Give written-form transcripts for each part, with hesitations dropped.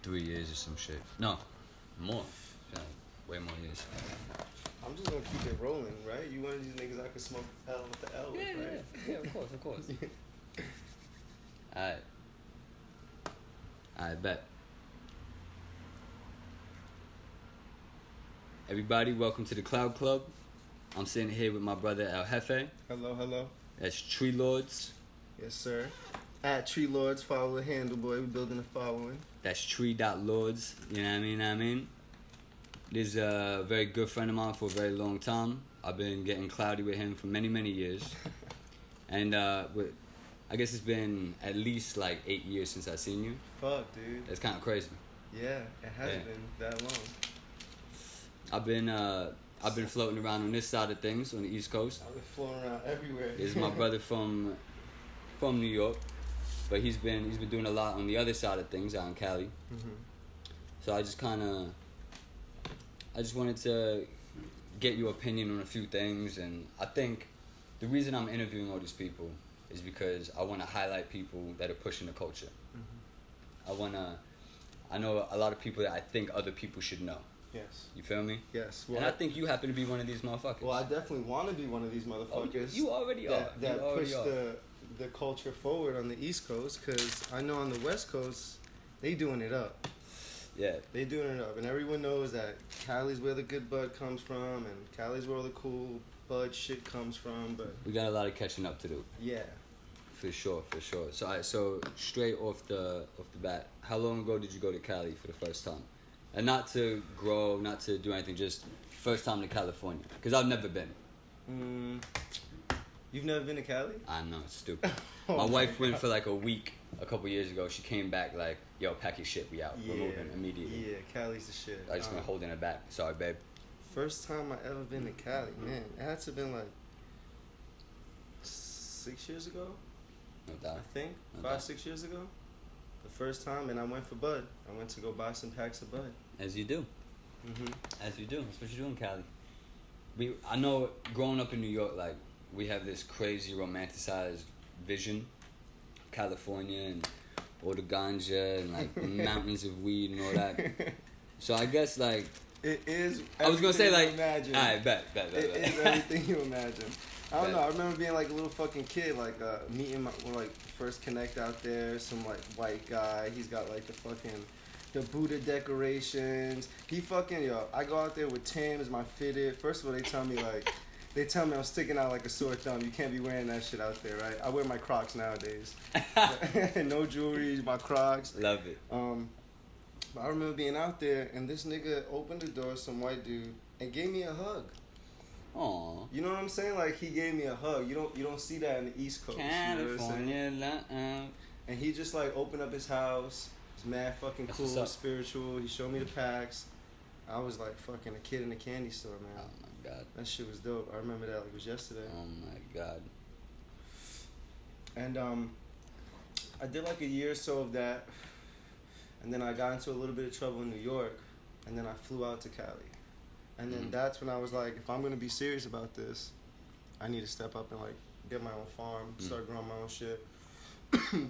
3 years or some shit. No, more. Yeah, way more years. I'm just gonna keep it rolling, right? You one of these niggas I can smoke L with the L with, right? Yeah, of course. Alright. I bet. Everybody, welcome to the Cloud Club. I'm sitting here with my brother El Jefe. Hello. That's Tree Lords. Yes, sir. At Tree Lords, follow the handle, boy. We building a following. That's tree.lords. You know what I mean? This is a very good friend of mine for a very long time. I've been getting cloudy with him for many, many years. And I guess it's been at least like 8 years since I've seen you. Fuck, dude. That's kind of crazy. Yeah, it has been that long. I've been floating around on this side of things on the East Coast. I've been floating around everywhere. This is my brother from New York, but he's been doing a lot on the other side of things out in Cali. Mm-hmm. So I just wanted to get your opinion on a few things, and I think the reason I'm interviewing all these people is because I want to highlight people that are pushing the culture. Mm-hmm. I know a lot of people that I think other people should know. Yes. You feel me? Yes. Well, and I think you happen to be one of these motherfuckers. Well, I definitely want to be one of these motherfuckers. Oh, you already are. That push the culture forward on the East Coast, because I know on the West Coast, they doing it up. Yeah. They doing it up. And everyone knows that Cali's where the good bud comes from, and Cali's where all the cool bud shit comes from, but... We got a lot of catching up to do. Yeah. For sure. So straight off the bat, how long ago did you go to Cali for the first time? And not to grow, not to do anything, just first time to California. Because I've never been. You've never been to Cali? I know, it's stupid. My wife went for like a week a couple years ago. She came back like, yo, pack your shit, we out. We're moving immediately. Yeah, Cali's the shit. I just been holding her back. Sorry, babe. First time I ever been to Cali, man. It had to have been like 6 years ago. No doubt. I think. No 5, doubt. 6 years ago. The first time, and I went for bud. I went to go buy some packs of bud. As you do. Mm-hmm. As you do. That's what you do in Cali. I know growing up in New York, like, we have this crazy romanticized vision of California and all the ganja and like mountains of weed and all that. So I guess like it is. I was gonna say like, imagine. Alright, bet. It is everything you imagine. I don't know. I remember being like a little fucking kid, like meeting my first connect out there. Some like white guy. He's got like the Buddha decorations. He fucking I go out there with Tim's, my fitted. First of all, they tell me I'm sticking out like a sore thumb. You can't be wearing that shit out there, right? I wear my Crocs nowadays. No jewelry, my Crocs. Love it. But I remember being out there, and this nigga opened the door, some white dude, and gave me a hug. Aww. You know what I'm saying? Like, he gave me a hug. You don't see that in the East Coast. California, you know what I'm saying? And he just like opened up his house. He's mad fucking cool, spiritual. He showed me the packs. I was like fucking a kid in a candy store, man. Oh my god. That shit was dope. I remember that like it was yesterday. Oh my god. And I did like a year or so of that. And then I got into a little bit of trouble in New York. And then I flew out to Cali. And then that's when I was like, if I'm going to be serious about this, I need to step up and like get my own farm, start growing my own shit,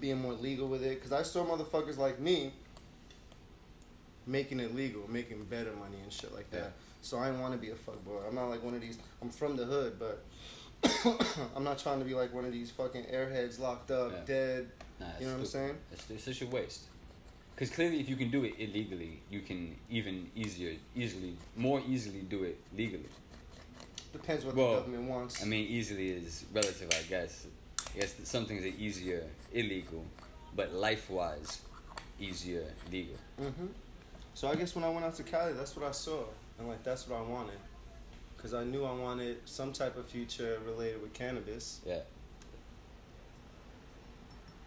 being more legal with it. Because I saw motherfuckers like me making it legal, making better money and shit like that. Yeah. So I didn't want to be a fuckboy. I'm not like one of these, I'm from the hood, but I'm not trying to be like one of these fucking airheads locked up, dead. Nah, you know what I'm saying? It's such a waste. Because clearly, if you can do it illegally, you can more easily do it legally. Depends what the government wants. I mean, easily is relative, I guess. I guess some things are easier illegal, but life-wise, easier legal. Mm-hmm. So I guess when I went out to Cali, that's what I saw. And like, that's what I wanted. Because I knew I wanted some type of future related with cannabis. Yeah.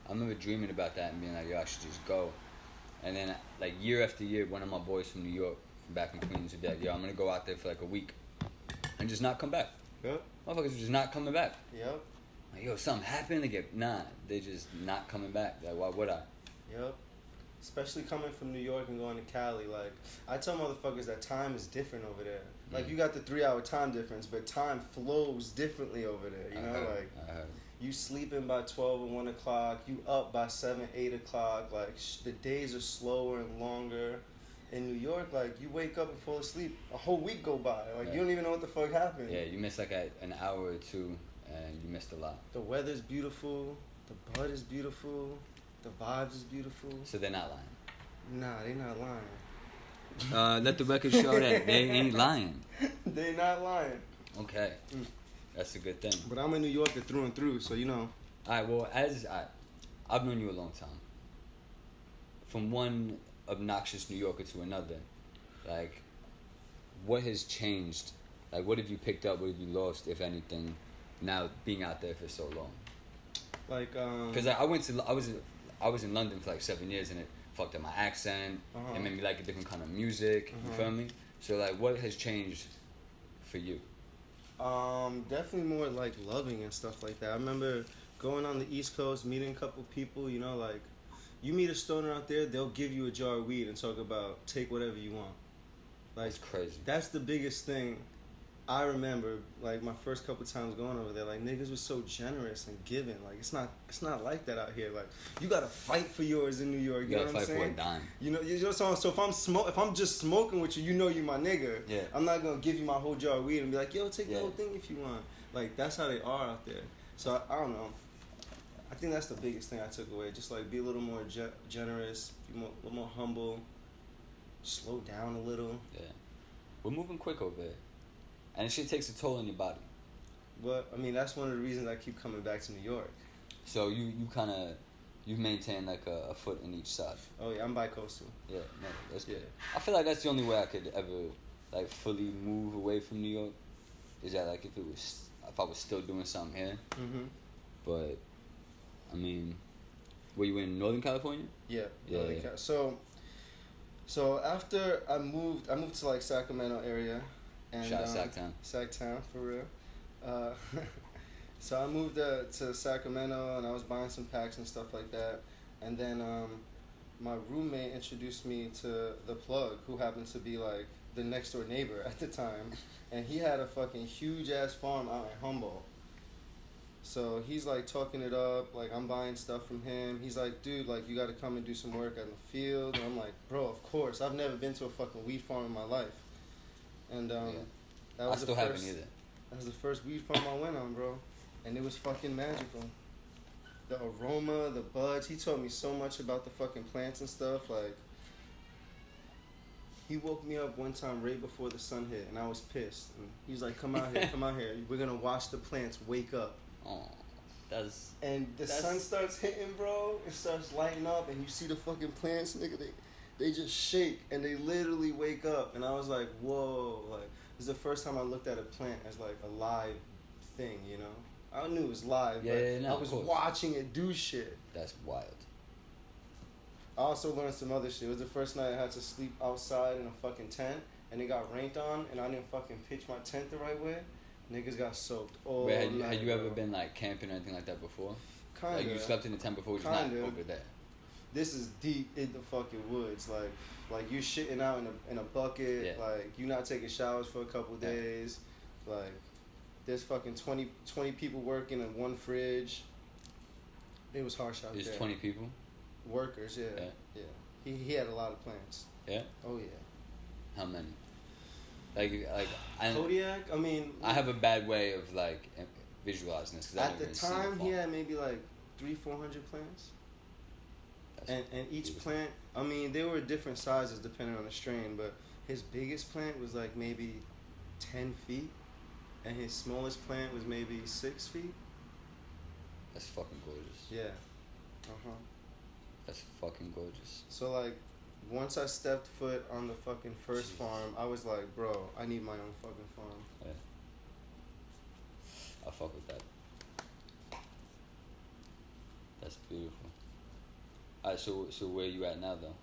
I remember dreaming about that and being like, yo, I should just go. And then, like, year after year, one of my boys from New York, from back in Queens, would be like, yo, I'm going to go out there for, like, a week and just not come back. Yep. Motherfuckers just not coming back. Yep. Like, yo, something happened? They just not coming back. Like, why would I? Yep. Especially coming from New York and going to Cali. Like, I tell motherfuckers that time is different over there. Like, you got the 3-hour time difference, but time flows differently over there, you know? I heard. You sleeping by 12 or 1 o'clock. You up by 7, 8 o'clock. Like, the days are slower and longer. In New York, like, you wake up and fall asleep. A whole week go by. Like, you don't even know what the fuck happened. Yeah, you miss like an hour or two, and you missed a lot. The weather's beautiful. The bud is beautiful. The vibes is beautiful. So they're not lying. Nah, they not lying. Let the record show that they ain't lying. They not lying. Okay. That's a good thing. But I'm a New Yorker through and through, so you know. Alright, well, I've known you a long time. From one obnoxious New Yorker to another, like, what has changed? Like, what have you picked up? What have you lost, if anything, now being out there for so long? Like, because I was in London for like 7 years, and it fucked up my accent. It made me like a different kind of music. You feel me? So like, what has changed for you? Definitely more like loving and stuff like that. I remember going on the East Coast, meeting a couple people, you know, like, you meet a stoner out there, they'll give you a jar of weed and talk about take whatever you want. Like, that's crazy. That's the biggest thing I remember, like, my first couple times going over there. Like, niggas was so generous and giving. Like, it's not like that out here. Like, you gotta fight for yours in New York. You know what I'm saying? You gotta fight for a dime. You know, so if I'm just smoking with you, you know you my nigga. Yeah. I'm not gonna give you my whole jar of weed and be like, yo, take the whole thing if you want. Like, that's how they are out there. So I don't know. I think that's the biggest thing I took away. Just like, be a little more generous, be a little more humble, slow down a little. Yeah, we're moving quick over here, and shit takes a toll on your body. But I mean, that's one of the reasons I keep coming back to New York. So you've maintained like a foot in each side. Oh yeah, I'm bi-coastal. Yeah, no, that's good. I feel like that's the only way I could ever like fully move away from New York. Is that like if I was still doing something here. But I mean, were you in Northern California? Yeah. So after I moved to like Sacramento area, and shout out Sacktown. Sacktown for real. So I moved to Sacramento, and I was buying some packs and stuff like that, and then my roommate introduced me to the plug, who happened to be like the next door neighbor at the time, and he had a fucking huge ass farm out in Humboldt. So he's like talking it up, like I'm buying stuff from him. He's like, dude, like you gotta come and do some work in the field. And I'm like, bro, of course. I've never been to a fucking weed farm in my life. And that was I still haven't either. That was the first weed farm I went on, bro. And it was fucking magical. The aroma, the buds. He told me so much about the fucking plants and stuff. Like, he woke me up one time right before the sun hit, and I was pissed. And he was like, come out here, come out here. We're gonna watch the plants wake up. Oh, and the sun starts hitting, bro. It starts lighting up, and you see the fucking plants, nigga. They just shake, and they literally wake up. And I was like, whoa. Like, this is the first time I looked at a plant as like a live thing, you know? I knew it was live, but I was watching it do shit. That's wild. I also learned some other shit. It was the first night I had to sleep outside in a fucking tent, and it got rained on, and I didn't fucking pitch my tent the right way. Niggas got soaked all night. Had you ever been like camping or anything like that before? Kinda. Like you slept in the tent before, just not over there. This is deep in the fucking woods. Like you shitting out in a bucket. Yeah. Like you not taking showers for a couple days. Like there's fucking 20 people working in one fridge. It was harsh out there. There's 20 people? Workers, yeah. He had a lot of plants. Yeah? Oh yeah. How many? Like Kodiak. I mean, I have a bad way of like visualizing this because at the time he had maybe like 300-400 plants. And each plant, I mean, they were different sizes depending on the strain, but his biggest plant was like maybe 10 feet, and his smallest plant was maybe 6 feet. That's fucking gorgeous. Yeah. That's fucking gorgeous. So like, once I stepped foot on the fucking first farm, I was like, bro, I need my own fucking farm. Yeah. I fuck with that. That's beautiful. Alright, so where you at now though?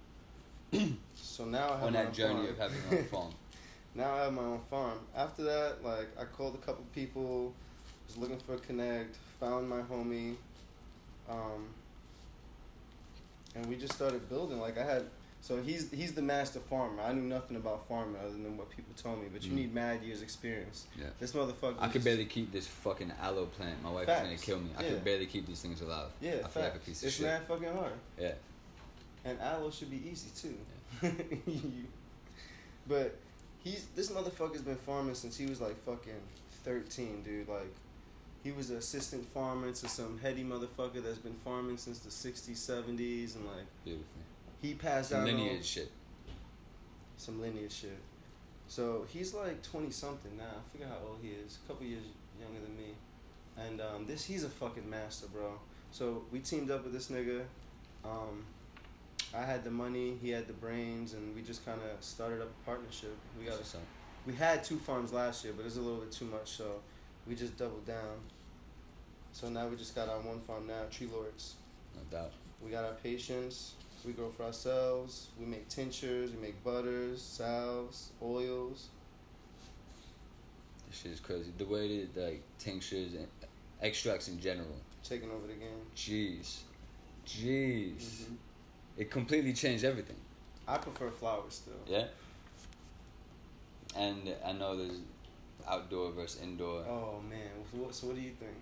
So now I have on my that own journey farm. of having your own farm. Now I have my own farm. After that, like I called a couple people, was looking for a connect, found my homie, and we just started building. Like I had So he's the master farmer. I knew nothing about farming other than what people told me. But you need mad years experience. Yeah. This motherfucker. I could barely keep this fucking aloe plant. My wife is gonna kill me. I could barely keep these things alive. Yeah, I feel like a piece of it's shit. mad fucking hard. Yeah. And aloe should be easy too. Yeah. But this motherfucker's been farming since he was like fucking 13, dude. Like, he was an assistant farmer to some heady motherfucker that's been farming since the 60s, 70s, and like. Beautiful. He passed some out lineage shit. Some lineage shit. So he's like 20 something now. I forget how old he is. A couple years younger than me. And he's a fucking master, bro. So we teamed up with this nigga. I had the money, he had the brains, and we just kind of started up a partnership. We had 2 farms last year, but it was a little bit too much, so we just doubled down. So now we just got our 1 farm now, Tree Lords. No doubt. We got our patients. We grow for ourselves. We make tinctures. We make butters, salves, oils. This shit is crazy. The way that tinctures and extracts in general. Taking over the game. Jeez. Mm-hmm. It completely changed everything. I prefer flowers still. Yeah. And I know there's outdoor versus indoor. Oh man. So what do you think?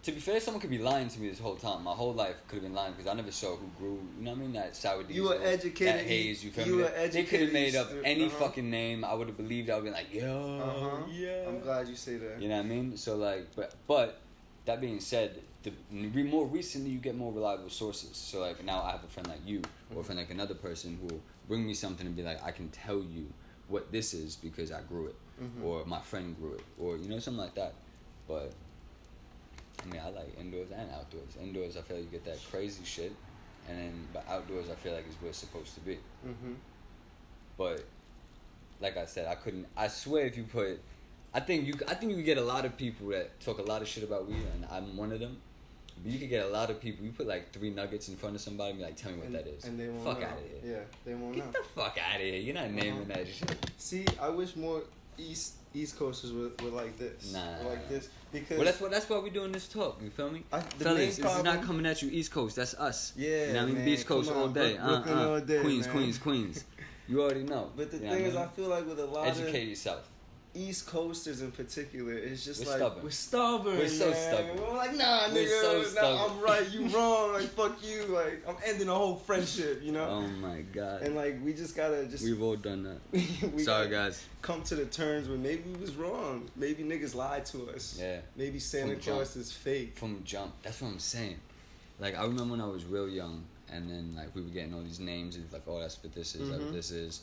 To be fair, someone could be lying to me this whole time. My whole life could have been lying because I never saw who grew, you know what I mean? That sour diesel. You were educated. That haze, you feel you me? Were educated. They could have made up any fucking name. I would have believed. I would have been like, yo, yeah. I'm glad you say that. You know what I mean? So like, but that being said, more recently you get more reliable sources. So like now I have a friend like you or a friend like another person who will bring me something and be like, I can tell you what this is because I grew it or my friend grew it or, you know, something like that. But I mean, I like indoors and outdoors. Indoors, I feel like you get that crazy shit, but outdoors, I feel like is where it's supposed to be. But like I said, I swear, if you put, I think you could get a lot of people that talk a lot of shit about weed, and I'm one of them. But you could get a lot of people. You put like 3 nuggets in front of somebody and be like, tell me what that is. And they won't fuck know. out of here. Yeah, they won't know. Get the fuck out of here. You're not naming that shit. See, I wish more East Coasters were like this. Nah. Like this. Because that's why we're doing this talk. You feel me? Fellas, this is not coming at you East Coast. That's us. Yeah, you know what I mean? man, Beach Coast all day. Brooklyn all day, Queens, man. Queens. You already know. But the thing is, I feel like with a lot educate yourself. East Coasters in particular, it's just we're like stubborn. We're stubborn. We're so man. stubborn. We're like, nah, nigga, nah, I'm right, you wrong. Like, fuck you. Like, I'm ending a whole friendship, you know? Oh my god. And like, we just gotta We've all done that. Sorry, guys. Come to the terms where maybe we was wrong. Maybe niggas lied to us. Yeah. Maybe Santa Claus is fake. From jump. That's what I'm saying. Like, I remember when I was real young, and then like we were getting all these names, and like, oh, that's what this is. That's what this is.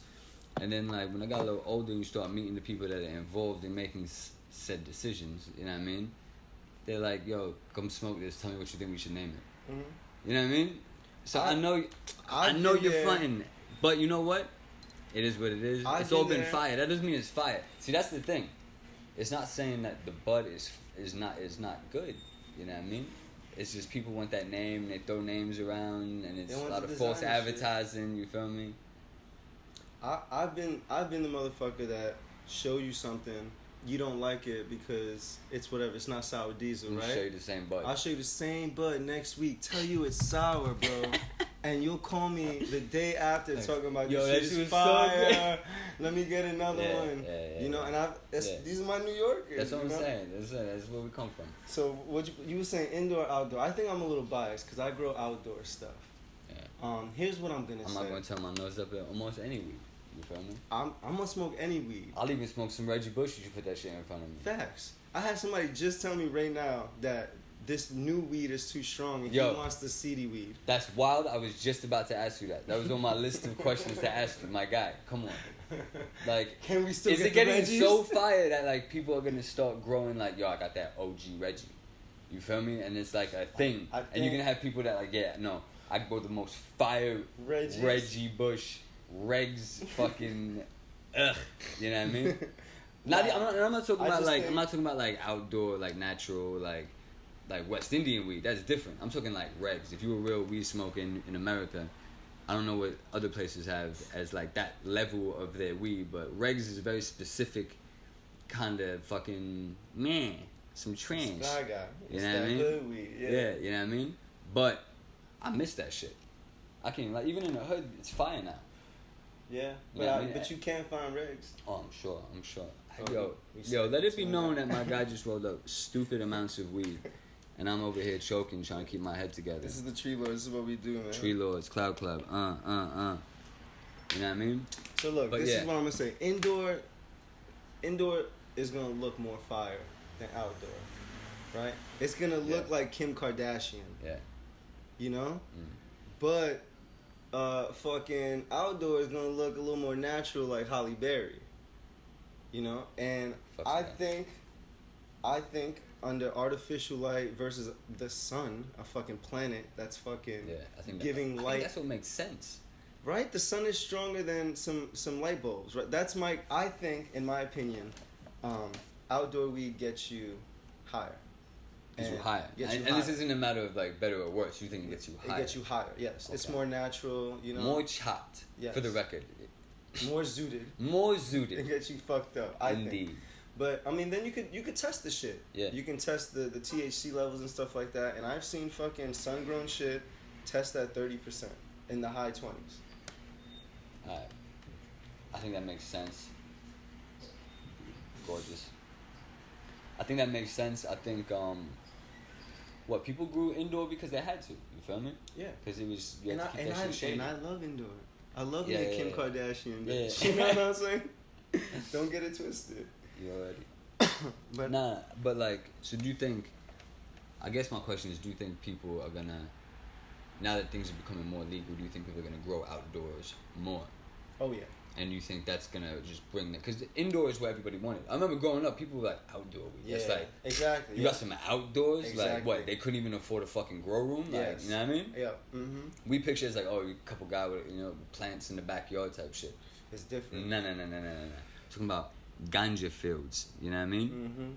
And then, like, when I got a little older, you start meeting the people that are involved in making said decisions, you know what I mean? They're like, yo, come smoke this, tell me what you think we should name it. You know what I mean? So I know you're fronting, but you know what? It is what it is. It's all been fire. That doesn't mean it's fire. See, that's the thing. It's not saying that the bud is not good, you know what I mean? It's just people want that name, and they throw names around, and it's a lot of false advertising, you feel me? I've been the motherfucker that show you something, you don't like it because it's whatever, it's not sour diesel, right? I'll show you the same bud. I'll show you the same bud next week, tell you it's sour, bro. And you'll call me the day after talking about this shit is fire. So let me get another one. Yeah, you know, and these are my New Yorkers. That's what I'm saying. That's where we come from. So what you were saying, indoor, outdoor. I think I'm a little biased because I grow outdoor stuff. Yeah. Here's what I'm gonna say. I'm not gonna turn my nose up at almost any weed. You feel me? I'm gonna smoke any weed. I'll even smoke some Reggie Bush. You should put that shit in front of me. Facts. I had somebody just tell me right now that this new weed is too strong and he wants the seedy weed. That's wild. I was just about to ask you that. That was on my list of questions to ask you. My guy, come on. Like, can we still is it getting so fire that like people are gonna start growing like, yo, I got that OG Reggie. You feel me? And it's like a thing. And you're gonna have people that like, yeah, no, I go the most fire Reggie Bush. Regs fucking ugh, you know what I mean? I'm not talking about like outdoor, like natural, like West Indian weed. That's different. I'm talking like regs. If you were real weed smoking in America, I don't know what other places have as like that level of their weed, but regs is a very specific kind of fucking some trash. Guy. You know what I mean? Good weed. Yeah, you know what I mean? But I miss that shit. I can't like even in the hood, it's fire now. Yeah, but you can't find regs. Oh, I'm sure. Oh, Yo, let it be known that my guy just rolled up stupid amounts of weed, and I'm over here choking, trying to keep my head together. This is the Tree Lords. This is what we do, man. Tree Lords, Cloud Club, You know what I mean? So look, this is what I'm gonna say. Indoor is gonna look more fire than outdoor, right? It's gonna look like Kim Kardashian. Yeah. You know? Mm. But fucking outdoor is gonna look a little more natural, like Halle Berry. You know? And I think under artificial light versus the sun, a fucking planet that's fucking giving light. I think that's what makes sense. Right? The sun is stronger than some light bulbs, right? I think, in my opinion, outdoor weed gets you higher. Gets you higher. And this isn't a matter of like better or worse. You think it gets you higher? It gets you higher, yes. Okay. It's more natural, you know. More chopped, for the record. More zooted. More zooted. It gets you fucked up, I Indeed. think. But, I mean, then you could test the shit. Yeah. You can test the THC levels and stuff like that. And I've seen fucking sun-grown shit test at 30% in the high 20s. Alright. I think that makes sense. Gorgeous. I think that makes sense. I think, people grew indoor because they had to. You feel me? Yeah. Because it was, you had to keep that shit shady. And I love indoor. I love the Kim Kardashian. Yeah. You know what I'm saying? Don't get it twisted. You already. But like, so do you think, I guess my question is, do you think people are gonna, now that things are becoming more legal, do you think people are gonna grow outdoors more? Oh, yeah. And you think that's gonna just bring that? Because the indoor is what everybody wanted. I remember growing up, people were like, outdoor weed. Yeah, it's like, exactly. You got some outdoors? Exactly. Like, what? They couldn't even afford a fucking grow room? Like, yes. You know what I mean? Yeah. Mm-hmm. We picture it's like, a couple guys with, plants in the backyard type shit. It's different. No. Talking about ganja fields. You know what I mean? Mm-hmm.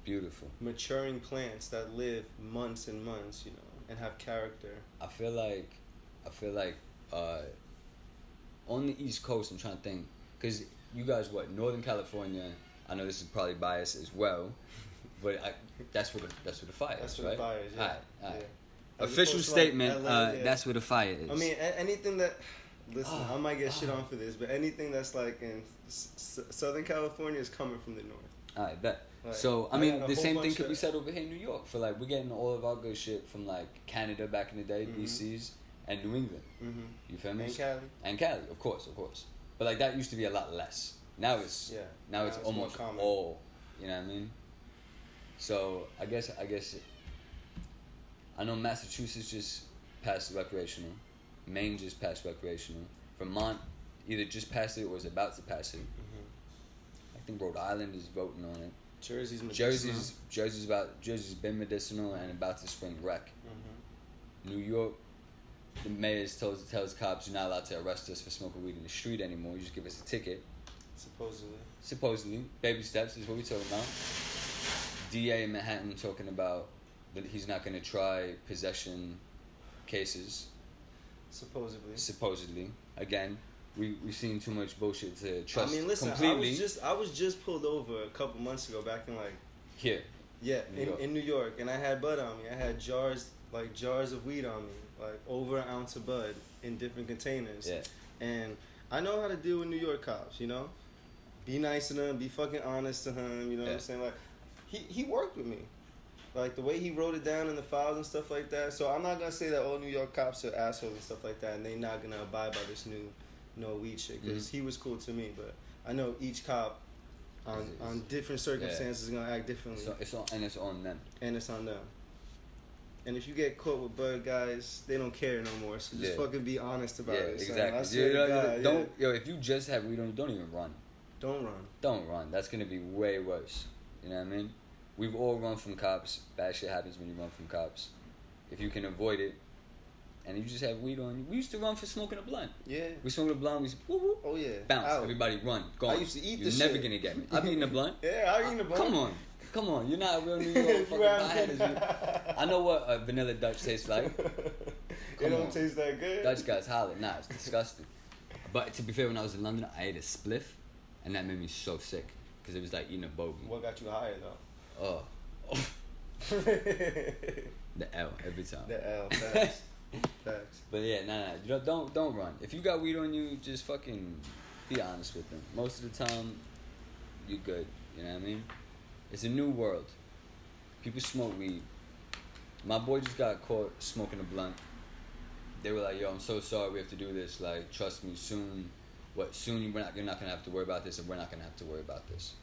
Beautiful. Maturing plants that live months and months, and have character. I feel like on the East Coast, I'm trying to think, because you guys, Northern California, I know this is probably biased as well, but that's where the fire is, That's where the fire is, yeah. All right. Yeah. Official statement, LA, that's where the fire is. I mean, anything that, listen, I might get shit on for this, but anything that's like in Southern California is coming from the north. All right, bet. Like, so, I mean, the same thing could be said over here in New York, for like, we're getting all of our good shit from like Canada back in the day, BCs, and New England. Mm-hmm. You feel me? And Cali, of course. But like, that used to be a lot less. Now it's almost all, you know what I mean? So I guess I know Massachusetts just passed recreational, Maine just passed recreational, Vermont either just passed it or is about to pass it. Mm-hmm. I think Rhode Island is voting on it. Jersey's medicinal. Jersey's been medicinal and about to spring rec. Mm-hmm. New York, the mayor tells cops, you're not allowed to arrest us for smoking weed in the street anymore. You just give us a ticket. Supposedly. Baby steps is what we're talking about. DA in Manhattan talking about that he's not going to try possession cases. Supposedly. Again, we've seen too much bullshit to trust. I mean, listen, completely. I was just pulled over a couple months ago back in like... Here. Yeah, in New York. And I had bud on me. I had jars of weed on me. Like over an ounce of bud in different containers. Yeah. And I know how to deal with New York cops, Be nice to them, be fucking honest to him, what I'm saying? Like, he worked with me. Like, the way he wrote it down in the files and stuff like that. So I'm not going to say that all New York cops are assholes and stuff like that, and they're not going to abide by this new no weed shit, because he was cool to me. But I know each cop on different circumstances is going to act differently. So it's on them. And it's on them. And if you get caught with bud, guys, they don't care no more. So just fucking be honest about it. Exactly. If you just have weed on you, don't even run. Don't run. That's going to be way worse. You know what I mean? We've all run from cops. Bad shit happens when you run from cops. If you can avoid it, and you just have weed on you. We used to run for smoking a blunt. Yeah. We smoked a blunt, we whoop, whoop, oh yeah, bounce. Out. Everybody run. Go on. I used to eat You're never going to get me. I've eaten a blunt. Yeah, I've eaten a blunt. Come on. You're not a real New York fucking I know what a vanilla Dutch tastes like. It don't taste that good. Dutchguts holler. Nah, it's disgusting. But to be fair, when I was in London, I ate a spliff, and that made me so sick. Because it was like eating a bogey. What got you higher, though? The L, every time. The L, facts. Facts. But yeah, nah. Don't run. If you got weed on you, just fucking be honest with them. Most of the time, you're good. You know what I mean? It's a new world. People smoke weed. My boy just got caught smoking a blunt. They were like, "Yo, I'm so sorry. We have to do this. Like, trust me. Soon, you're not gonna have to worry about this, and we're not gonna have to worry about this."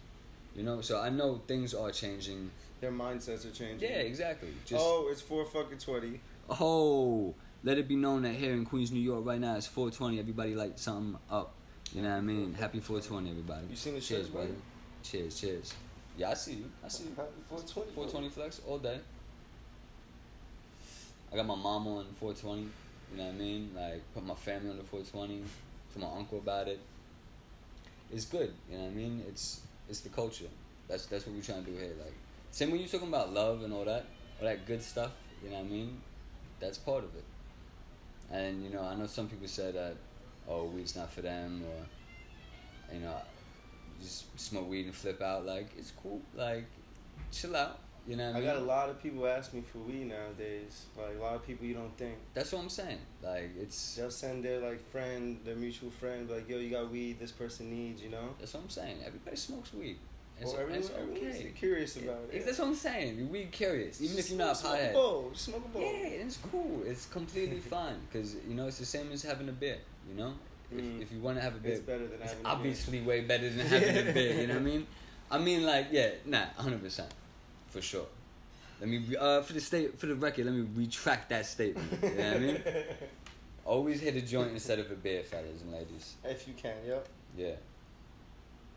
You know. So I know things are changing. Their mindsets are changing. Yeah, exactly. It's 4:20. Oh, let it be known that here in Queens, New York, right now it's 4:20. Everybody light something up. You know what I mean? Happy 4:20, everybody. You seen the cheers, shit, brother? Cheers. Yeah, I see you. Happy 4:20. 4:20 flex all day. I got my mom on 4:20. You know what I mean? Like, put my family on the 4:20. Tell my uncle about it. It's good. You know what I mean? It's the culture. That's what we're trying to do here. Like, same when you talking about love and all that good stuff. You know what I mean? That's part of it. And you know, I know some people say that, oh, weed's not for them, or you know, just smoke weed and flip out. Like, it's cool. Like, chill out. You know what I mean? I got a lot of people ask me for weed nowadays. Like, a lot of people you don't think. That's what I'm saying. Like, they'll send their their mutual friend, like, yo, you got weed this person needs, you know? That's what I'm saying. Everybody smokes weed. Everyone's okay. curious about it. That's what I'm saying. We curious, even if you're not a pothead. Smoke a bowl. Yeah, it's cool. It's completely fine because you know it's the same as having a beer. You know, if you want to have a beer, it's better than having. Obviously, way better than having a beer. You know what I mean? I mean, like, yeah, 100%, for sure. Let me for the record, let me retract that statement. You know what I mean? Always hit a joint instead of a beer, fellas and ladies. If you can, yep. Yeah.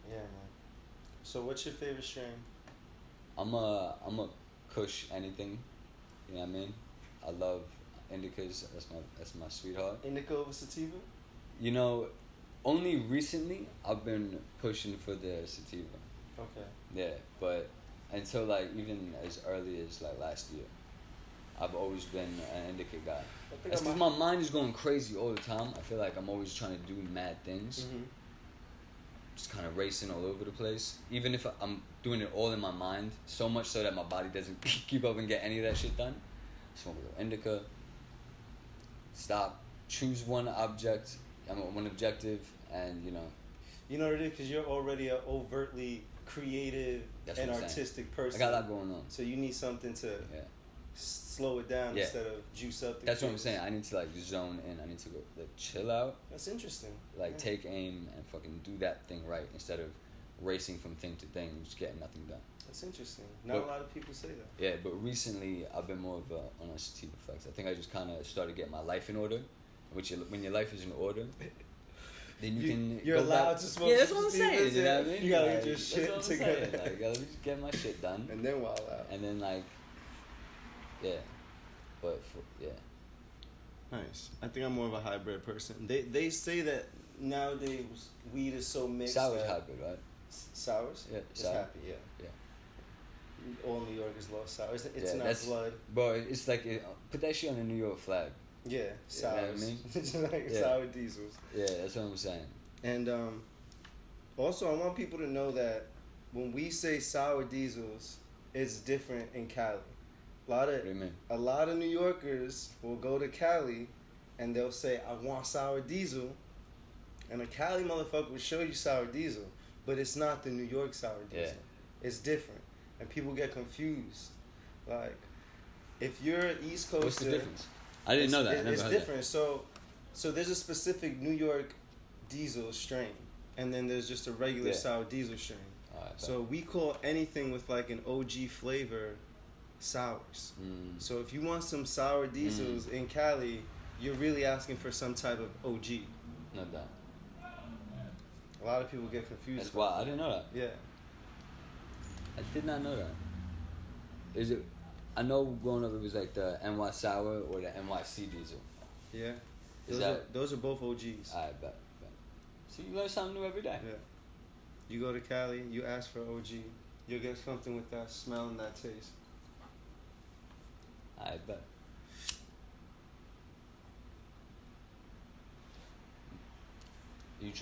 Yeah, man. So what's your favorite strain? I'm a kush anything. You know what I mean? I love indicas. That's my sweetheart. Indica over sativa? You know, only recently I've been pushing for the sativa. Okay. Yeah, but until like even as early as like last year, I've always been an indica guy. That's because my mind is going crazy all the time. I feel like I'm always trying to do mad things. Mm-hmm. Just kind of racing all over the place. Even if I'm doing it all in my mind, so much so that my body doesn't keep up and get any of that shit done. Smoke a little indica. Stop. Choose one objective, and you know. You know what it is? Because you're already an overtly creative and artistic person. I got a lot going on. So you need something to slow it down instead of juice up the That's what I'm saying. I need to like zone in. I need to go like chill out. That's interesting. Like take aim and fucking do that thing right instead of racing from thing to thing and just getting nothing done. That's interesting. Not a lot of people say that. Yeah, but recently I've been more of on a sativa flex. I think I just kind of started getting my life in order. When your life is in order, then you're allowed to smoke. Yeah, that's what I'm saying. You know what I mean? You gotta get your shit together. Like, I gotta just get my shit done. And then wild out. And then like, yeah, but Nice. I think I'm more of a hybrid person. They say that nowadays weed is so mixed. Sour's hybrid, right? Sours? Yeah. It's happy, yeah. All New Yorkers love sours. It's in our blood. Bro, it's like put that shit on the New York flag. Yeah, sours. You know what I mean? It's like sour diesels. Yeah, that's what I'm saying. And also, I want people to know that when we say sour diesels, it's different in Cali. A lot of New Yorkers will go to Cali and they'll say, I want sour diesel. And a Cali motherfucker will show you sour diesel, but it's not the New York sour diesel. Yeah. It's different. And people get confused. Like, if you're an East Coaster... What's the difference? I didn't know that. I never it's heard different. That. So there's a specific New York diesel strain, and then there's just a regular sour diesel strain. So we call anything with like an OG flavor sours. So if you want some sour diesels in Cali, you're really asking for some type of OG. No doubt. A lot of people get confused. That's why I didn't know that. Yeah. I did not know that. Is it? I know growing up it was like the NY Sour or the NYC Diesel. Yeah. Those are both OGs. I bet. So you learn something new every day. Yeah. You go to Cali, you ask for OG, you'll get something with that smell and that taste. I bet. You've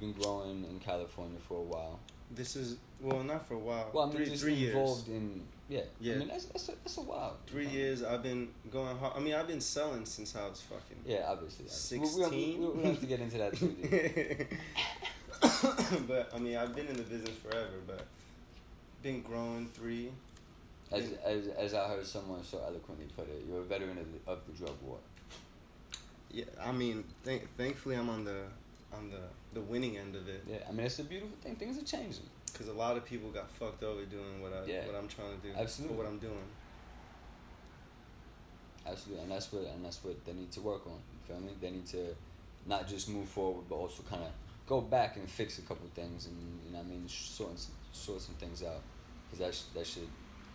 been growing in California for a while. This is not for a while. Well, I mean, three years. Involved in yeah. Yeah. I mean, that's a while. 3 years. I've been going hard. I mean, I've been selling since I was fucking. Yeah, obviously. 16. We'll have to get into that too. But I mean, I've been in the business forever, but been growing 3. As I heard someone so eloquently put it, you're a veteran of the drug war. Yeah, I mean, thankfully I'm on the winning end of it. Yeah, I mean, it's a beautiful thing. Things are changing. Because a lot of people got fucked over doing what I'm trying to do. Absolutely. Or what I'm doing. Absolutely, and that's what they need to work on. You feel me? They need to not just move forward, but also kind of go back and fix a couple things, and you know what I mean, sort some things out. Because that should.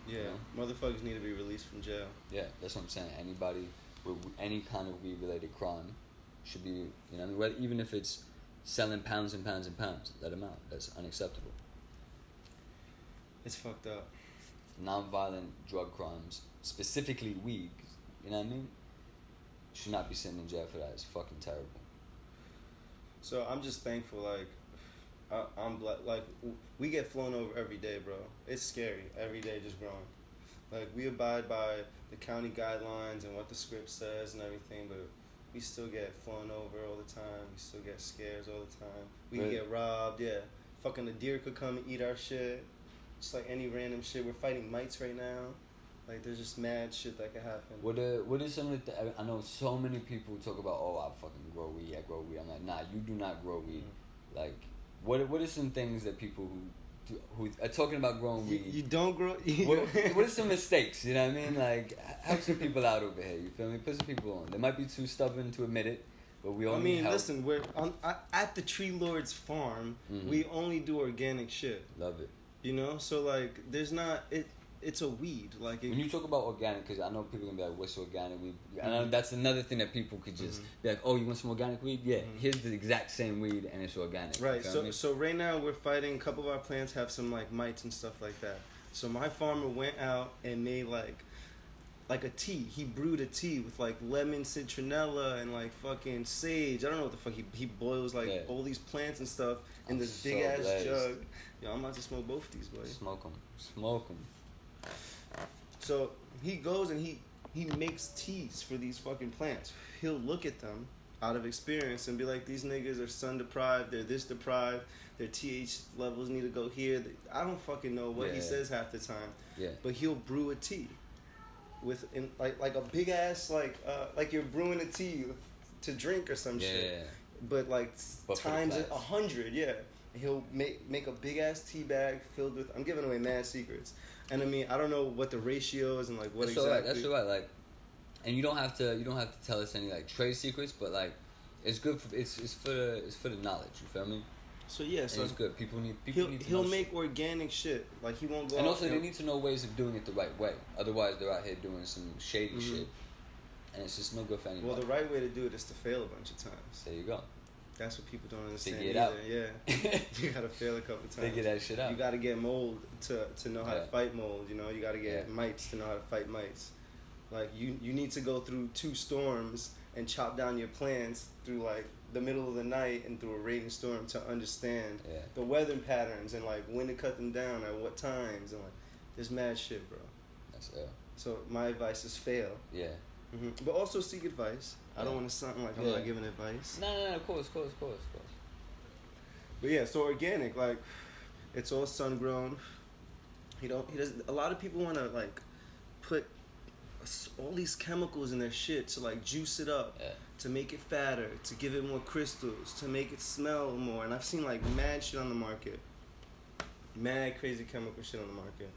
Yeah, you know? Motherfuckers need to be released from jail. Yeah, that's what I'm saying. Anybody with any kind of weed-related crime should be, you know, I mean, whether, even if it's selling pounds and pounds and pounds, let them out. That's unacceptable. It's fucked up. Non-violent drug crimes, specifically weed, you know what I mean, should not be sitting in jail for that. It's fucking terrible. So I'm just thankful, like, I'm like we get flown over every day, bro. It's scary. Every day just growing. Like, we abide by the county guidelines and what the script says and everything, but we still get flown over all the time. We still get scares all the time. We Really? get robbed. Yeah, fucking a deer could come and eat our shit. Just like any random shit. We're fighting mites right now. Like, there's just mad shit that could happen. What is some of the I know so many people talk about, oh, I fucking grow weed. I'm like, nah, you do not grow weed. Mm-hmm. Like, what are some things that people who are talking about growing weed? You don't grow. What are some mistakes? You know what I mean? Like, help some people out over here. You feel me? Put some people on. They might be too stubborn to admit it, but we all need help. Listen, we're at the Tree Lord's farm. Mm-hmm. We only do organic shit. Love it. You know, so like, there's not it. It's a weed. Like, when you talk about organic, because I know people gonna be like, "What's organic weed?" And I know that's another thing that people could just be like, "Oh, you want some organic weed? Yeah, here's the exact same weed, and it's organic." Right. So right now we're fighting. A couple of our plants have some like mites and stuff like that. So my farmer went out and made like a tea. He brewed a tea with like lemon, citronella, and like fucking sage. I don't know what the fuck he boils like all these plants and stuff in this big ass jug. Yo, I'm about to smoke both of these, boys. Smoke them. So he goes and he makes teas for these fucking plants. He'll look at them out of experience and be like, these niggas are sun deprived, they're this deprived, their TH levels need to go here. I don't fucking know what he says half the time. Yeah. But he'll brew a tea with like a big ass like you're brewing a tea to drink or some shit. But like times 100, He'll make a big ass tea bag filled with. I'm giving away mad secrets. And I mean, I don't know what the ratio is and like what exactly. That's all right. Like, and you don't have to tell us any like trade secrets, but like, it's good for it's for the knowledge. You feel me? So yeah, so it's good. People need to he'll know make organic shit. Like, he won't go. And also, they need to know ways of doing it the right way. Otherwise, they're out here doing some shady shit, and it's just no good for anybody. Well, the right way to do it is to fail a bunch of times. There you go. That's what people don't understand Figure it either. out. Yeah, you gotta fail a couple times. Figure that shit out. You gotta get mold to know how to fight mold. You know, you gotta get mites to know how to fight mites. Like, you need to go through 2 storms and chop down your plants through like the middle of the night and through a raging storm to understand the weather patterns and like when to cut them down at what times, and like, there's mad shit, bro. That's ill. So my advice is fail. Yeah. But also seek advice. I don't want to sound like I'm not giving advice. No, of course. But yeah, so organic, like, it's all sun grown. He doesn't. A lot of people want to like put all these chemicals in their shit to like juice it up, to make it fatter, to give it more crystals, to make it smell more. And I've seen like mad shit on the market, mad crazy chemical shit on the market,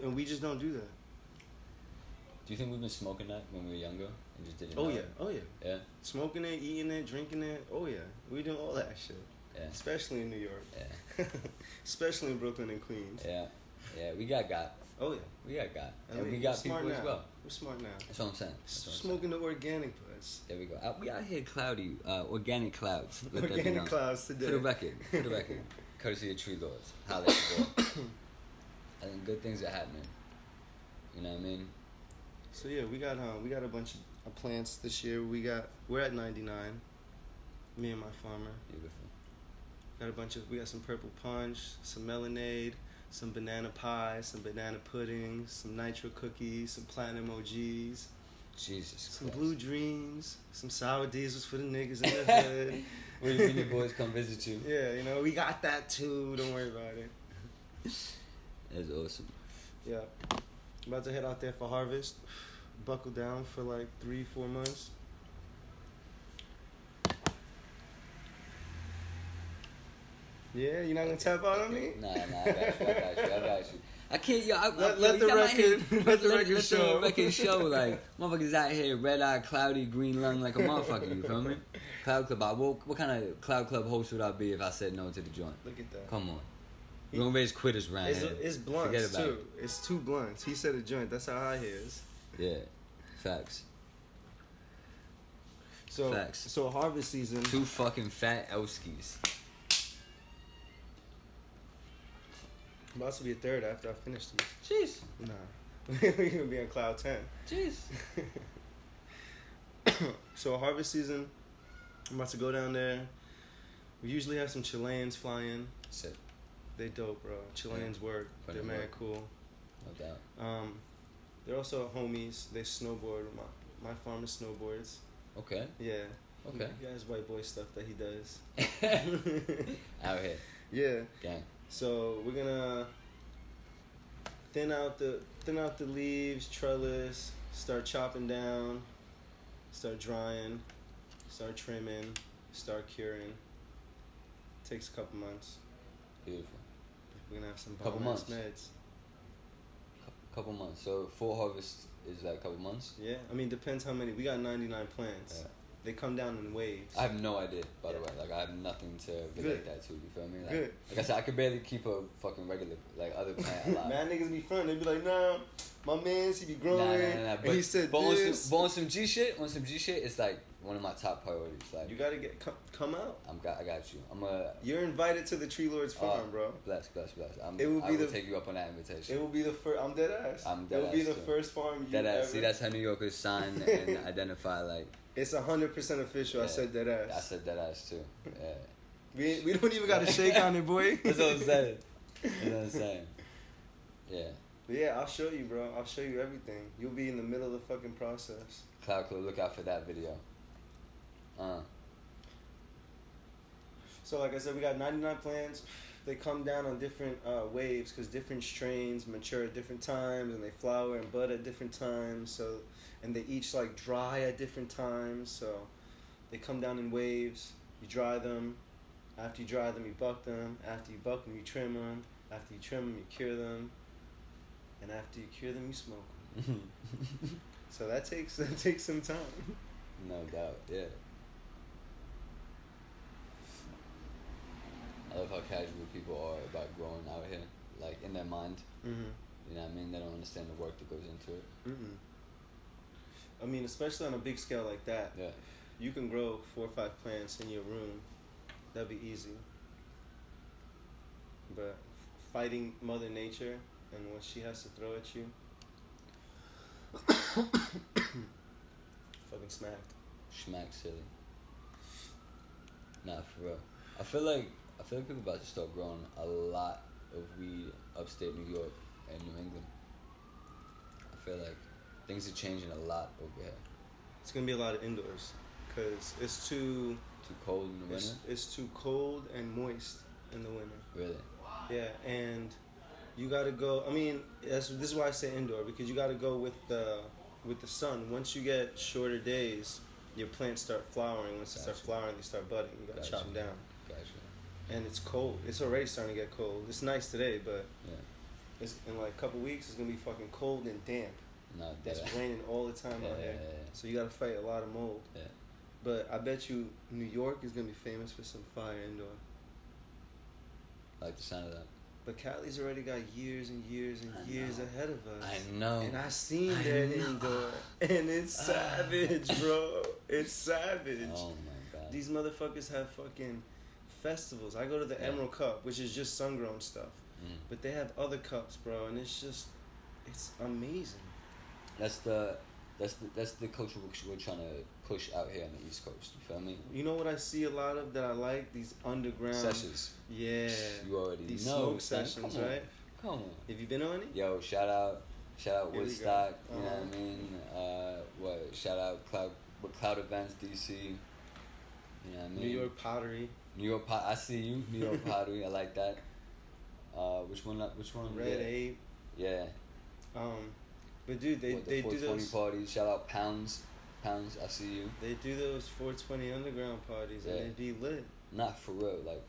and we just don't do that. Do you think we've been smoking that when we were younger and just didn't know it? Oh yeah. Yeah? Smoking it, eating it, drinking it. Oh yeah. We do all that shit. Yeah. Especially in New York. Yeah. Especially in Brooklyn and Queens. Yeah. Yeah, we got. Oh yeah. We got. And we got people now. as well. We're smart now. That's what I'm saying. Smoking the organic buds. There we go. We out here cloudy, organic clouds. Organic clouds today. For the record. Courtesy of Tree Lords. Holla at your boy. I think good things are happening. You know what I mean? So yeah, we got a bunch of plants this year. We're at 99. Me and my farmer. Beautiful. We got some purple punch, some lemonade, some banana pie, some banana pudding, some nitro cookies, some platinum OGs. Jesus Some Christ. blue dreams, some sour diesels for the niggas in the hood. When your boys come visit you. Yeah, you know, we got that too. Don't worry about it. That's awesome. Yeah. About to head out there for harvest. Buckle down for like 3-4 months. Yeah, you're not gonna tap out on me? Nah, I got you. I can't, Let the record show. Like, motherfuckers out here, red-eyed, cloudy, green lung like a motherfucker, you feel me? Cloud Club, what kind of Cloud Club host would I be if I said no to the joint? Look at that. Come on. We're gonna raise quitters around here. It's blunts, too. It's 2 blunts. He said a joint. That's how high he is. Yeah, facts. So harvest season. 2 fucking fat Elskis. About to be a third after I finish these. Jeez. Nah. We're gonna be on cloud 10. Jeez. So harvest season, I'm about to go down there. We usually have some Chileans fly in. Sick. They dope, bro. Chileans work. Funny They're mad work. cool. No doubt. They're also homies. They snowboard. My farmer snowboards. Okay. Yeah. Okay. He has white boy stuff that he does. Out here. Yeah. Gang. So we're gonna thin out the leaves, trellis, start chopping down, start drying, start trimming, start curing. Takes a couple months. Beautiful. We're gonna have some Couple bomb-ass months. meds. Couple months. So full harvest is like a couple months? Yeah, I mean depends how many. We got 99 plants. Yeah. They come down in waves. I have no idea, by the Yeah. way. Like, I have nothing to Good. relate that to, you feel me? Like, Good. Like I said, I could barely keep a fucking regular, like, other plant alive. Man, niggas be front. They be like, nah, my man's he be growing. Nah. And he said but this. on some G shit, it's like one of my top priorities. Like, You gotta come out. I got you. You're invited to the Tree Lord's farm, bro. Bless. It will I be will the- take you up on that invitation. It will be the first. I'm dead ass. I'm dead It will be ass, the too. first farm you Dead ever. ass. See, that's how New Yorkers sign and identify. Like, It's 100% official. I Yeah. said dead ass. I said dead ass too. Yeah. We don't even got to shake on it, boy. That's what I'm saying. Yeah. But yeah, I'll show you, bro. I'll show you everything. You'll be in the middle of the fucking process. Cloud Club, look out for that video. So like I said, we got 99 plants. They come down on different waves because different strains mature at different times and they flower and bud at different times. So, and they each like dry at different times. So they come down in waves. You dry them. After you dry them, you buck them. After you buck them, you trim them. After you trim them, you cure them. And after you cure them, you smoke them. So that takes some time. No doubt, yeah. I love how casual people are about growing out here, like in their mind. Mm-hmm. You know what I mean? They don't understand the work that goes into it. Mm-mm. I mean, especially on a big scale like that, Yeah. you can grow 4 or 5 plants in your room. That'd be easy. But fighting Mother Nature and what she has to throw at you, fucking smacked. Schmack silly. Nah, for real. I feel like people about to start growing a lot of weed upstate New York and New England. I feel like things are changing a lot over here. It's gonna be a lot of indoors, cause it's too cold in the winter. It's too cold and moist in the winter. Really? Yeah, and you gotta go. I mean, this is why I say indoor, because you gotta go with the sun. Once you get shorter days, your plants start flowering. Once they start flowering, they start budding. You gotta chop them down. Gotcha. And it's cold. It's already starting to get cold. It's nice today, but Yeah. it's in like a couple weeks. It's gonna be fucking cold and damp. No, It's dead. raining all the time out here. Yeah. So you gotta fight a lot of mold. Yeah. But I bet you New York is gonna be famous for some fire indoor. I like the sound of that. But Cali's already got years and years and years ahead of us. I know. And I seen that indoor. And it's savage, bro. It's savage. Oh my god. These motherfuckers have fucking festivals. I go to the Emerald Cup, which is just sun-grown stuff. But they have other cups, bro, and it's amazing. That's the That's the culture we're trying to push out here on the East Coast. You feel me? You know what I see a lot of that I like? These underground Sessions. Yeah. You already these know. smoke sessions, right? Come on. Have you been on it? Yo, shout out Woodstock. You know Uh-huh. what I mean? Shout out Cloud Events DC. You know what I mean? New York Pottery. I see you. New York Pottery. I like that. Which one? Red Ape. Yeah. But dude, they do 420 those parties. Shout out Pounds. I see you. They do those 420 underground parties and they be lit. Not for real. Like,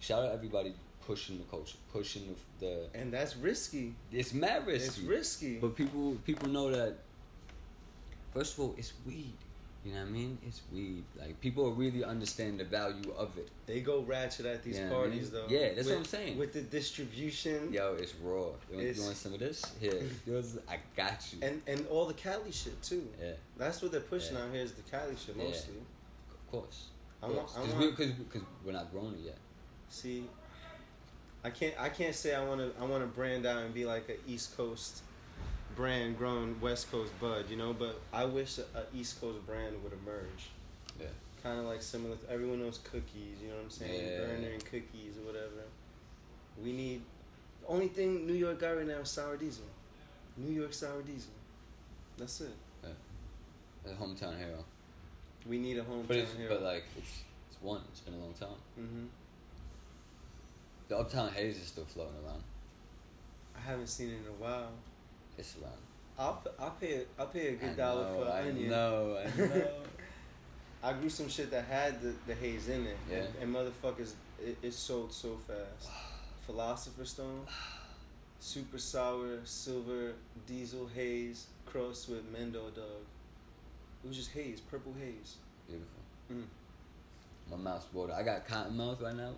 shout out everybody pushing the culture, pushing the. And that's risky. It's mad risky. It's risky. But people know that. First of all, it's weed. You know what I mean? It's weed. Like, people really understand the value of it. They go ratchet at these parties, though. Yeah, that's what I'm saying. With the distribution. Yo, it's raw. You want some of this? Here. I got you. And all the Cali shit, too. Yeah. That's what they're pushing out here is the Cali shit, mostly. Of course. Because we're not grown it yet. See, I can't say I want to brand out and be like an East Coast brand grown West Coast bud, you know, but I wish a East Coast brand would emerge. Yeah. Kind of like similar to, everyone knows cookies, you know what I'm saying? Yeah. Burner and cookies or whatever. We need, the only thing New York got right now is sour diesel. New York sour diesel. That's it. Yeah. A hometown hero. We need a hometown hero. But like, it's been a long time. Mm-hmm. The Uptown Haze is still floating around. I haven't seen it in a while. It's around. I'll pay a good dollar for an onion. I know. I grew some shit that had the haze in it. Yeah. And motherfuckers, it sold so fast. Philosopher's Stone, super sour, silver, diesel haze, crossed with Mendo Dog. It was just haze, purple haze. Beautiful. My mouth's water. I got cotton mouth right now,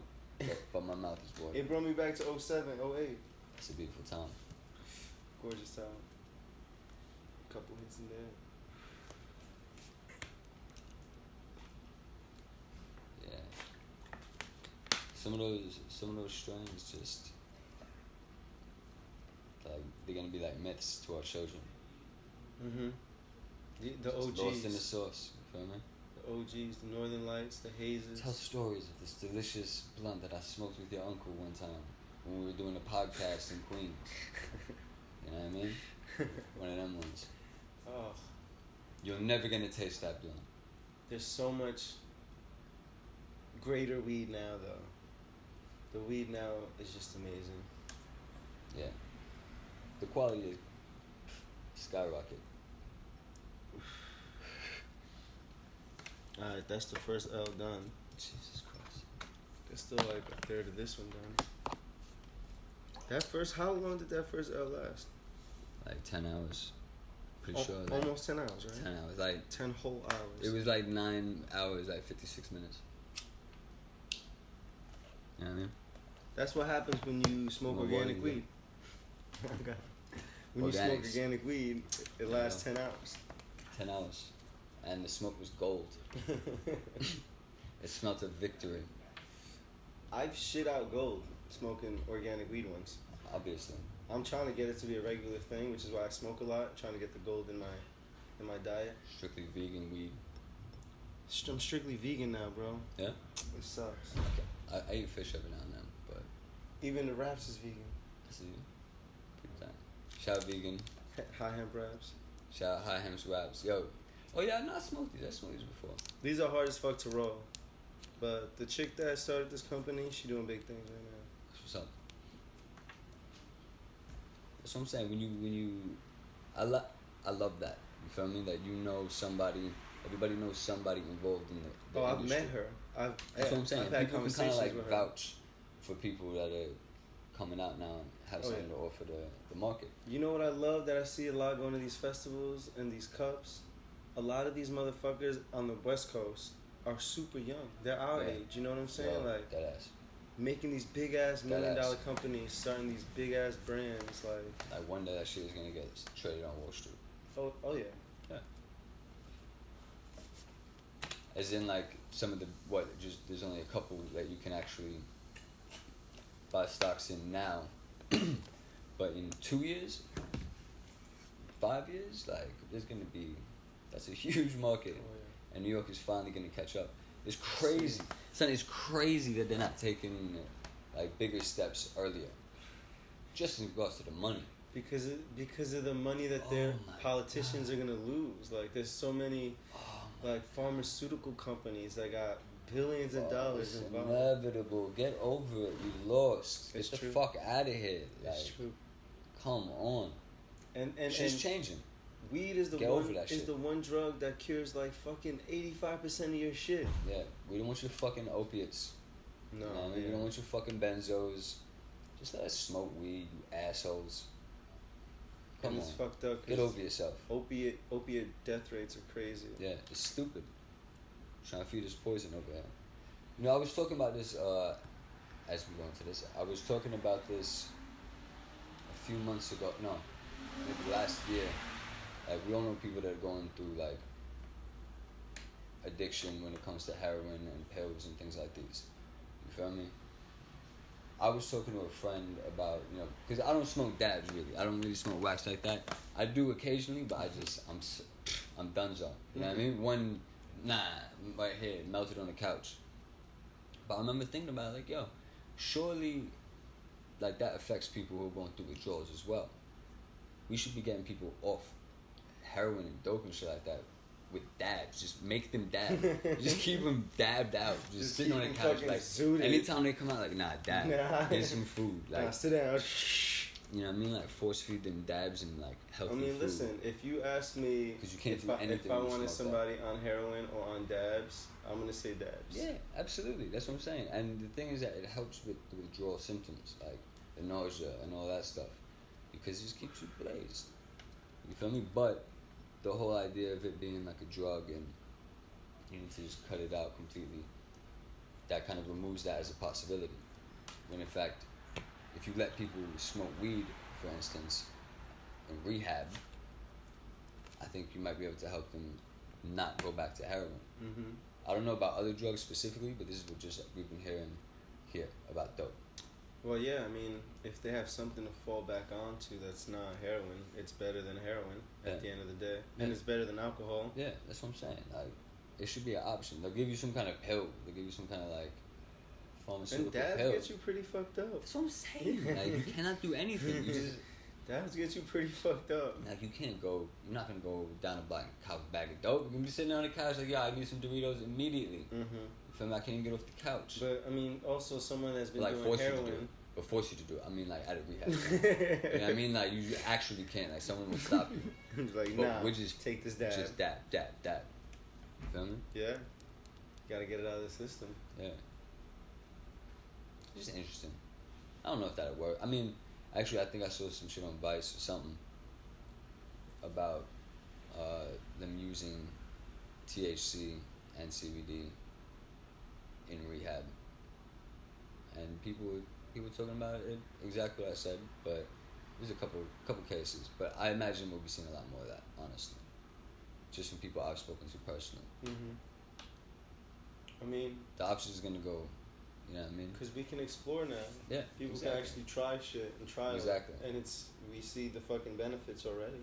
but my mouth is water. It brought me back to 07, 08. It's a beautiful time. Gorgeous time. Couple hits in there. Yeah. Some of those strains just like they're gonna be like myths to our children. Mm-hmm. The Just OGs. lost in the sauce. You feel me? The OGs, the Northern Lights, the hazes. Tell stories of this delicious blunt that I smoked with your uncle one time when we were doing a podcast in Queens. You know what I mean? One of them ones. Oh. You're never gonna taste that blunt. There's so much greater weed now, though. The weed now is just amazing. Yeah. The quality is skyrocket. Alright, that's the first L done. Jesus Christ. There's still like a third of this one done. How long did that first L last? Like 10 hours. Pretty sure. Like, almost 10 hours, right? 10 hours. Like 10 whole hours. It was like 9 hours, like 56 minutes. You know what I mean? That's what happens when you smoke organic weed. When you smoke organic weed, it lasts 10 hours. 10 hours. And the smoke was gold. It smelled of victory. I've shit out gold smoking organic weed once. Obviously. I'm trying to get it to be a regular thing, which is why I smoke a lot. Trying to get the gold in my diet. Strictly vegan weed. I'm strictly vegan now, bro. Yeah? It sucks. I eat fish every now and then, but... Even the wraps is vegan. I see. Big time. Shout out vegan. High hemp wraps. Shout out high hemp wraps. Yo. Oh yeah, I smoked these. I smoked these before. These are hard as fuck to roll. But the chick that started this company, she doing big things right now. That's what's up. That's what I'm saying. When you, I love that. You feel me? That you know somebody. Everybody knows somebody involved in the I've industry. met her. That's what I'm saying. I've had People can kind conversations of like with her. vouch for people that are coming out now and have something to offer the market. You know what I love that I see a lot going to these festivals and these cups? A lot of these motherfuckers on the West Coast are super young. They're our age. You know what I'm saying? Yo, like that ass. Making these big ass $1 million companies, starting these big ass brands. Like one day that shit is gonna get traded on Wall Street. Oh yeah. Yeah. As in like some of the there's only a couple that you can actually buy stocks in now, but in 2 years, 5 years, like there's gonna be That's a huge market. Oh, yeah. And New York is finally going to catch up. It's crazy. Son, it's crazy that they're not taking like bigger steps earlier. Just in regards to the money. Because of the money that their politicians are gonna lose. Like there's so many like pharmaceutical companies that got billions of dollars it's involved. Inevitable. Get over it. We lost. It's Get true. the fuck out of here. Like, It's true. come on. And Shit's changing. Weed is the one drug that cures like fucking 85% of your shit. Yeah, we don't want your fucking opiates. No, you know what I mean? We don't want your fucking benzos. Just let us smoke weed, you assholes. Come on. It's fucked up. Get over yourself. Opiate death rates are crazy. Yeah, it's stupid. Trying to feed us poison over here. You know, I was talking about this, as we go into this, I was talking about this a few months ago, no, maybe last year. Like, we all know people that are going through, like, addiction when it comes to heroin and pills and things like these. You feel me? I was talking to a friend about, you know, because I don't smoke dabs really. I don't really smoke wax like that. I do occasionally, but I'm donezo. You know what I mean? Right here, melted on the couch. But I remember thinking about it, like, yo, surely, like, that affects people who are going through withdrawals as well. We should be getting people off heroin and dope and shit like that with dabs. Just make them dab. Just keep them dabbed out. Just sitting on the couch. Like, anytime they come out, like, nah, dab. Here's some food. Like, sit down. You know what I mean? Like, force feed them dabs and, like, healthy food. Listen, if you ask me you can't if I wanted somebody on heroin or on dabs, I'm going to say dabs. Yeah, absolutely. That's what I'm saying. And the thing is that it helps with the withdrawal symptoms, like the nausea and all that stuff, because it just keeps you blazed. You feel me? But the whole idea of it being like a drug and you need to just cut it out completely, that kind of removes that as a possibility. When in fact, if you let people smoke weed, for instance, in rehab, I think you might be able to help them not go back to heroin. Mm-hmm. I don't know about other drugs specifically, but this is what we've been hearing here about dope. Well, yeah, I mean, if they have something to fall back onto that's not heroin, it's better than heroin at the end of the day. And it's better than alcohol. Yeah, that's what I'm saying. Like, it should be an option. They'll give you some kind of pill. They'll give you some kind of, like, pharmaceutical pill. And dabs get you pretty fucked up. That's what I'm saying. Like, you cannot do anything. You just... Dabs get you pretty fucked up. Like, you're not going to go down and buy a bag of dope. You're going to be sitting on the couch like, yeah, I need some Doritos immediately. Mm-hmm. You feel me? I can't even get off the couch. But, I mean, also someone that's been like, doing heroin... But force you to do it. I mean, like, at a rehab. You know what I mean? Like, you actually can't. Like, someone will stop you. Like, but nah, we just take this dab. Just dab. You feel me? Yeah. Gotta get it out of the system. Yeah. It's just interesting. I don't know if that'll work. I mean, actually, I think I saw some shit on Vice or something about them using THC and CBD in rehab. And people talking about it exactly what I said, but there's a couple cases. But I imagine we'll be seeing a lot more of that, honestly. Just from people I've spoken to personally. Mm-hmm. I mean... The option is going to go, you know what I mean? Because we can explore now. Yeah, people can actually try shit and try it. And we see the fucking benefits already.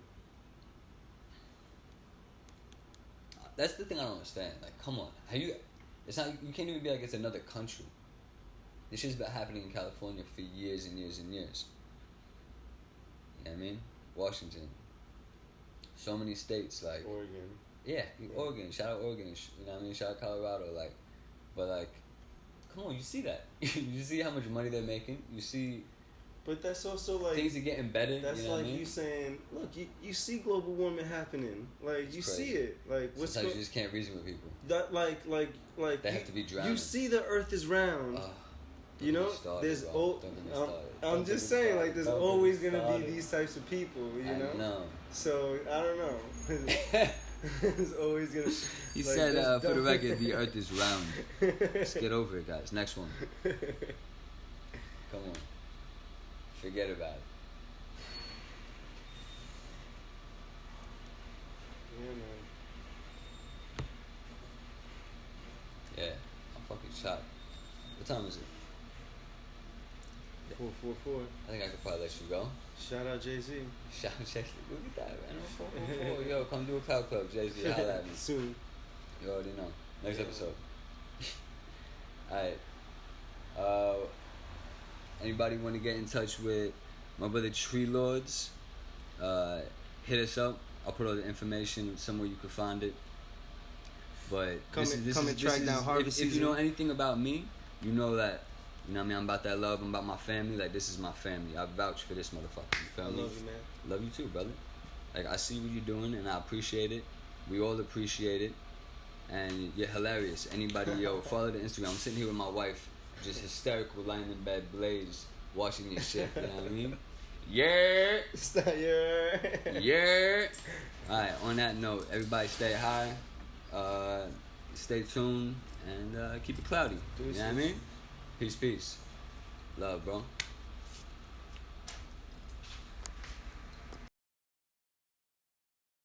That's the thing I don't understand. Like, come on. It's not, you can't even be like it's another country. This shit's been happening in California for years and years and years. You know what I mean? Washington. So many states, like... Oregon. Yeah, Oregon. Shout out Oregon. You know what I mean? Shout out Colorado. Like, but like, come on, you see that. You see how much money they're making. You see... But that's also like... Things are getting better. That's, you know like what I mean? You saying, look, you see global warming happening. Like, it's you crazy. see it. Like, what's sometimes you just can't reason with people. That, like... They have to be drowning. You see the earth is round. You know, there's I'm just saying, like, there's always gonna be these types of people, you know? I know. So I don't know. There's always gonna. He said, for the record, the earth is round. Let's get over it, guys. Next one. Come on. Forget about it. Yeah, man. Yeah, I'm fucking shocked. What time is it? 4:44. I think I could probably let you go. Shout out Jay-Z. Shout out Jay-Z. Look at that, man. 444. Yo, come do a Cloud Club, Jay-Z. Holla at me. Soon. You already know. Next episode. Alright. Anybody want to get in touch with my brother Tree Lords? Hit us up. I'll put all the information somewhere you can find it. But if you know anything about me, you know that, you know what I mean, I'm about that love, I'm about my family. Like, this is my family. I vouch for this motherfucker. You feel me? I love you, man. Love you too, brother. Like, I see what you're doing and I appreciate it. We all appreciate it. And you're hilarious. Anybody, yo, follow the Instagram. I'm sitting here with my wife, just hysterical, lying in bed, blaze, watching your shit. You know what I mean? Yeah. Yeah. Alright, on that note, everybody stay high, stay tuned, and keep it cloudy. You know what I mean? Peace, peace. Love, bro.